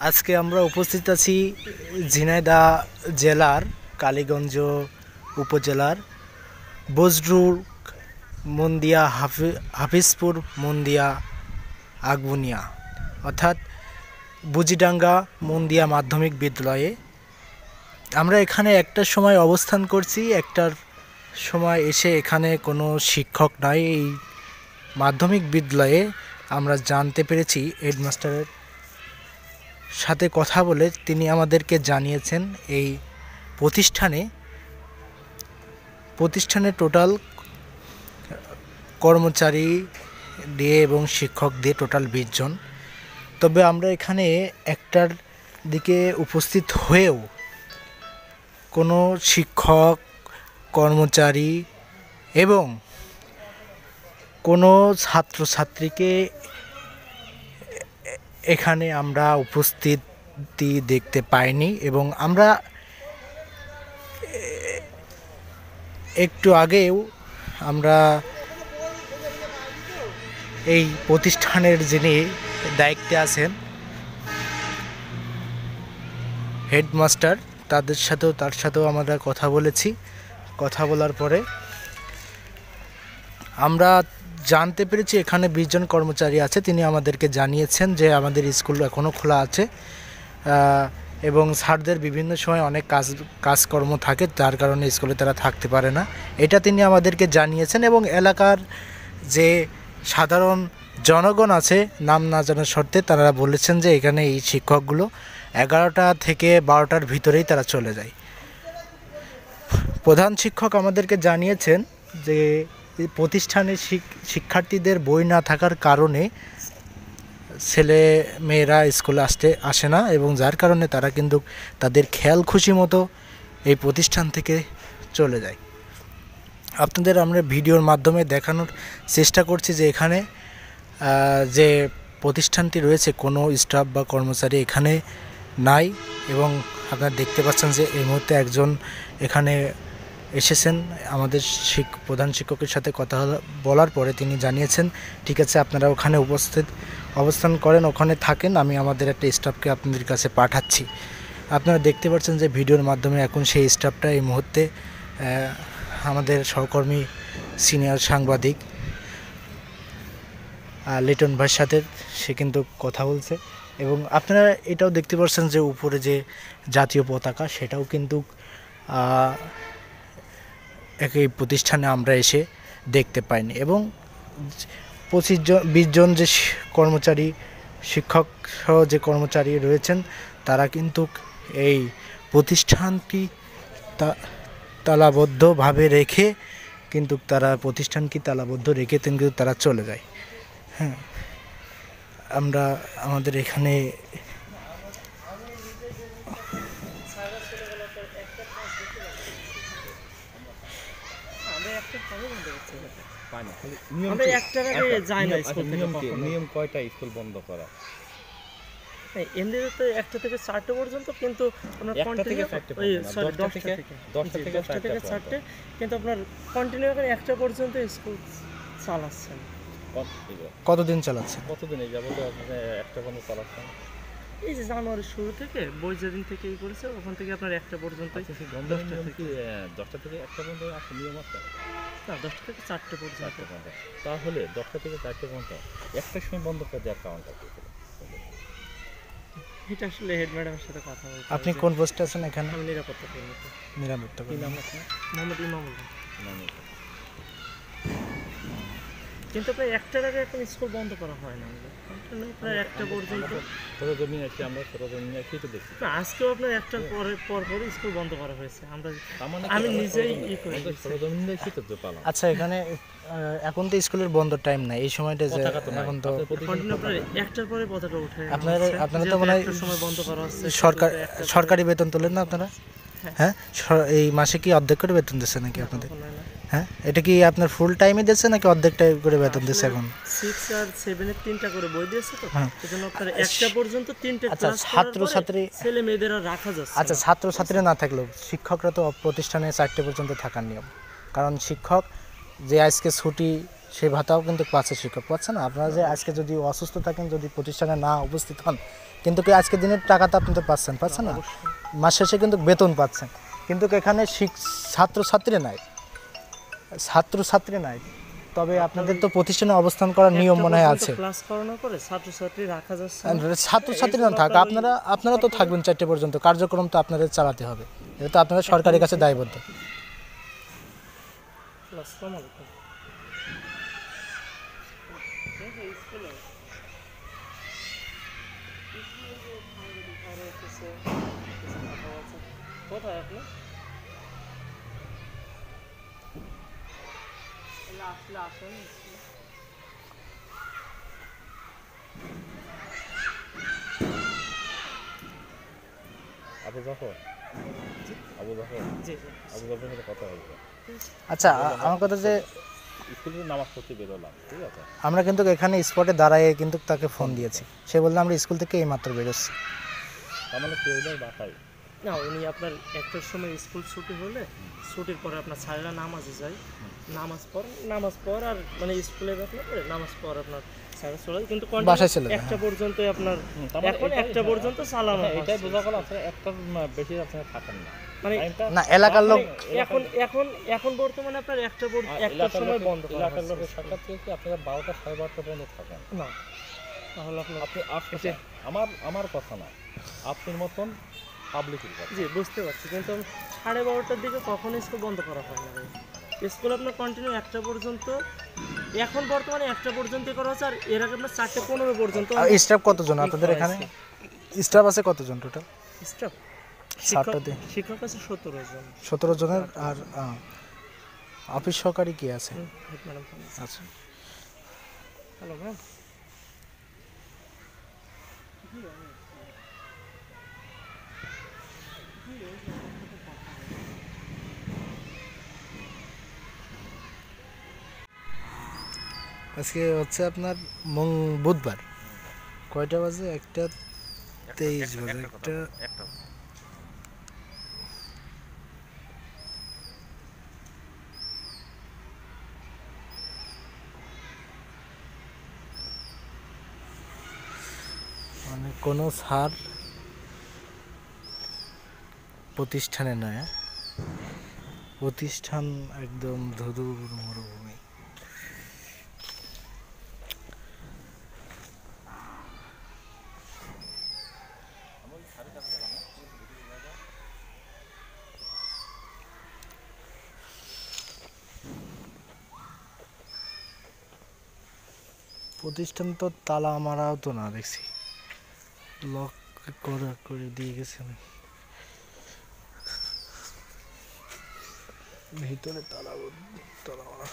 আজকে আমরা উপস্থিত আছি ঝিনাইদহ জেলার কালীগঞ্জ উপজেলার বজরুল মন্দিয়া হাফিজপুর মন্দিয়া আগুনিয়া অর্থাৎ বুজিডাঙ্গা মন্দিয়া মাধ্যমিক বিদ্যালয়ে। আমরা এখানে একটার সময় অবস্থান করছি, একটার সময় এসে এখানে কোনো শিক্ষক নাই। এই মাধ্যমিক বিদ্যালয়ে আমরা জানতে পেরেছি হেডমাস্টারের সাথে কথা বলে তিনি আমাদেরকে জানিয়েছেন এই প্রতিষ্ঠানে টোটাল কর্মচারী দিয়ে এবং শিক্ষক দিয়ে টোটাল 20 জন। তবে আমরা এখানে একটার দিকে উপস্থিত হয়েও কোনো শিক্ষক কর্মচারী এবং কোনো ছাত্রছাত্রীকে এখানে আমরা উপস্থিতি দেখতে পাইনি। এবং আমরা একটু আগেও আমরা এই প্রতিষ্ঠানের যিনি দায়িত্বে আছেন হেডমাস্টার তার সাথেও আমরা কথা বলেছি। কথা বলার পরে আমরা জানতে পেরেছি এখানে 20 জন কর্মচারী আছে। তিনি আমাদেরকে জানিয়েছেন যে আমাদের স্কুল এখনও খোলা আছে এবং স্যারদের বিভিন্ন সময় অনেক কাজকর্ম থাকে, যার কারণে স্কুলে তারা থাকতে পারে না, এটা তিনি আমাদেরকে জানিয়েছেন। এবং এলাকার যে সাধারণ জনগণ আছে নাম না জানার শর্তে তারা বলেছেন যে এখানে এই শিক্ষকগুলো 11টা থেকে 12টার ভিতরেই তারা চলে যায়। প্রধান শিক্ষক আমাদেরকে জানিয়েছেন যে প্রতিষ্ঠানে শিক্ষার্থীদের বই না থাকার কারণে ছেলে মেয়েরা স্কুলে আসে না এবং যার কারণে তারা কিন্তু তাদের খেয়াল খুশি মতো এই প্রতিষ্ঠান থেকে চলে যায়। আপনাদের আমরা ভিডিওর মাধ্যমে দেখানোর চেষ্টা করছি যে এখানে যে প্রতিষ্ঠানটি রয়েছে কোনো স্টাফ বা কর্মচারী এখানে নাই। এবং আপনারা দেখতে পাচ্ছেন যে এই মুহূর্তে একজন এখানে এসেছেন। আমাদের প্রধান শিক্ষকের সাথে কথা বলার পরে তিনি জানিয়েছেন ঠিক আছে আপনারা ওখানে অবস্থান করেন, ওখানে থাকেন, আমি আমাদের একটা স্টাফকে আপনাদের কাছে পাঠাচ্ছি। আপনারা দেখতে পাচ্ছেন যে ভিডিওর মাধ্যমে এখন সেই স্টাফটা এই মুহূর্তে আমাদের সহকর্মী সিনিয়র সাংবাদিক লিটন ভাইয়ের সাথে সে কিন্তু কথা বলছে। এবং আপনারা এটাও দেখতে পাচ্ছেন যে উপরে যে জাতীয় পতাকা সেটাও কিন্তু একই প্রতিষ্ঠানে আমরা এসে দেখতে পাইনি। এবং 20 জন যে কর্মচারী শিক্ষক সহ যে কর্মচারী রয়েছেন তারা কিন্তু এই প্রতিষ্ঠানটি তালাবদ্ধভাবে রেখে কিন্তু তারা চলে যায়। হ্যাঁ, আমরা আমাদের এখানে নিয়ম কয়টা স্কুল বন্ধ করা? এমনিতে তো 1টা থেকে 4টে পর্যন্ত, কিন্তু আপনার 10টা থেকে 4টে, কিন্তু আপনার কন্টিনিউ করে 1টা পর্যন্ত স্কুল চালাচ্ছেন। কতদিন চালাচ্ছেন? কতদিন এই যাবত আপনারা 1টা পর্যন্ত চালাচ্ছেন? এই যে জানুয়ারির শুরু থেকে বই যেদিন থেকে করেছে ওখান থেকে আপনার 1টা পর্যন্ত। 10টা থেকে 1টা পর্যন্ত আছে নিয়ম আছে না, 10টা থেকে 4টে পর্যন্ত। তাহলে 10টা থেকে 4টে পর্যন্ত একটার সময় বন্ধ করে দেওয়ার কারণটা কি? এটা আসলে হেড ম্যাডামের সাথে কথা বলতে। আপনি কোন পোস্টে আছেন এখানে? আমি নিরাপত্তা কর্মী। নিরাপত্তা কর্মী মোহাম্মদ ইমামুল। কিন্তু প্রায় 1টার আগে এখন স্কুল বন্ধ করা হয় না, প্রায় 1টা পর্যন্ত। আজকেও আপনার 1টার পর স্কুল বন্ধ করা হয়েছে। আমি নিজেই আচ্ছা, এখানে এখন তো স্কুলের বন্ধ টাইম নাই, এই সময়টা এখন তো 1টার পরে পতাকা উঠে। আপনারা তো মনে হয় সময় বন্ধ করা হচ্ছে। সরকারি বেতন তোলেন না আপনারা? হ্যাঁ, এই মাসে কি অর্ধেক করে বেতন দিচ্ছে নাকি আপনাদের? হ্যাঁ, এটা কি আপনার ফুল টাইমে দিচ্ছে নাকি অর্ধেক টাইম করে বেতন দিচ্ছে? এখন 6 আর 7 এর 3টা করে বই দিয়েছে তো, এজন্য আপনার 1টা পর্যন্ত 3টে ক্লাস ছাত্রছাত্রী ছেলে মেয়েদের রাখা যাচ্ছে। আচ্ছা, ছাত্রছাত্রীরা না থাকলেও শিক্ষকরা তো প্রতিষ্ঠানে 4টে পর্যন্ত থাকার নিয়ম। কারণ শিক্ষক যে আজকে ছুটি সেই ভাতাও কিন্তু পাচ্ছে, শিক্ষক পাচ্ছে না। আপনারা যে আজকে যদি অসুস্থ থাকেন, যদি প্রতিষ্ঠানে না উপস্থিত হন কিন্তু কি আজকের দিনের টাকা তো আপনি তো পাচ্ছেন না, মাস শেষে কিন্তু বেতন পাচ্ছেন, কিন্তু এখানে ছাত্রছাত্রী নাই। তবে আপনাদের তো প্রতিষ্ঠানে অবস্থান করার নিয়ম মনে হয় আছে। ক্লাস করানোর পরে ছাত্রছাত্রী রাখা যাচ্ছে না। ছাত্রছাত্রী না থাক, আপনারা তো থাকবেন 4টে পর্যন্ত, কার্যক্রম তো আপনাদের চালাতে হবে, এটা তো আপনাদের সরকারের কাছে দায়বদ্ধ। আসসালামু আলাইকুম। কোথায় আপনি? আসলে আসেন। আবু জাফর আবু জাফর জি জি। আবু জাফরের সাথে কথা বলবো। আচ্ছা, আমার কথা যে স্কুলে নামাজ পড়তে বেরোলাম, ঠিক আছে? আমরা কিন্তু এখানে স্পটে দাঁড়ায় কিন্তু তাকে ফোন দিয়েছি, সে বললো আমরা স্কুল থেকে এইমাত্র বেরোচ্ছি। তার মানে কেউ নেই বাসায়। না, উনি আপনার একটার সময় স্কুল ছুটি হলে ছুটির পরে আপনার ছাড়া নামাজে যায়, নামাজ পর আর মানে স্কুলে বেতন করে নামাজ পর আপনার ছাড়া চলে যায়, কিন্তু বাসায় চলে যায়, একটা পর্যন্ত আপনার তার মানে এখন একটা পর্যন্ত চালানো হয়। এটাই বোঝা গেল আপনারা একটার বেশি আপনারা থাকেন না, মানে না এলাকার লোক এখন বর্তমানে আপনার একটার সময় বন্ধ করা এলাকার হচ্ছে লোকের সাক্ষাৎ থেকে আপনারা 12টা 12:30 পর্যন্ত থাকেন না, তাহলে আপনি আসছেন। আমার কথা না, আপনার মতন পাবলিকের কথা। জি বুঝতে পারছি, কিন্তু 12:30টার দিকে কখনো স্কুল বন্ধ করা হয় না ভাই। স্কুল আপনার কন্টিনিউ একটা পর্যন্ত, এখন বর্তমানে একটা পর্যন্ত করা হচ্ছে, আর এর আগে আপনার 4:15 পর্যন্ত। স্টাফ কতজন আপনাদের এখানে? স্টাফ আছে কতজন টোটাল? স্টাফ 7টাতে শিক্ষক আছে 17 জন। 17 জনের। আর অফিস সহকারী কি আছে? Head madam. আচ্ছা, হ্যালো ম্যাম। আজকে হচ্ছে আপনার বুধবার, কয়টা বাজে? 1:23 বাজে। একটা মানে কোনো স্যার প্রতিষ্ঠানে নয়, প্রতিষ্ঠান একদম ধুধু মরুভূমি। প্রতিষ্ঠান তো তালা মারাও তো না, দেখছি লক করে দিয়ে গেছেন, ভিতরে তালা মারা।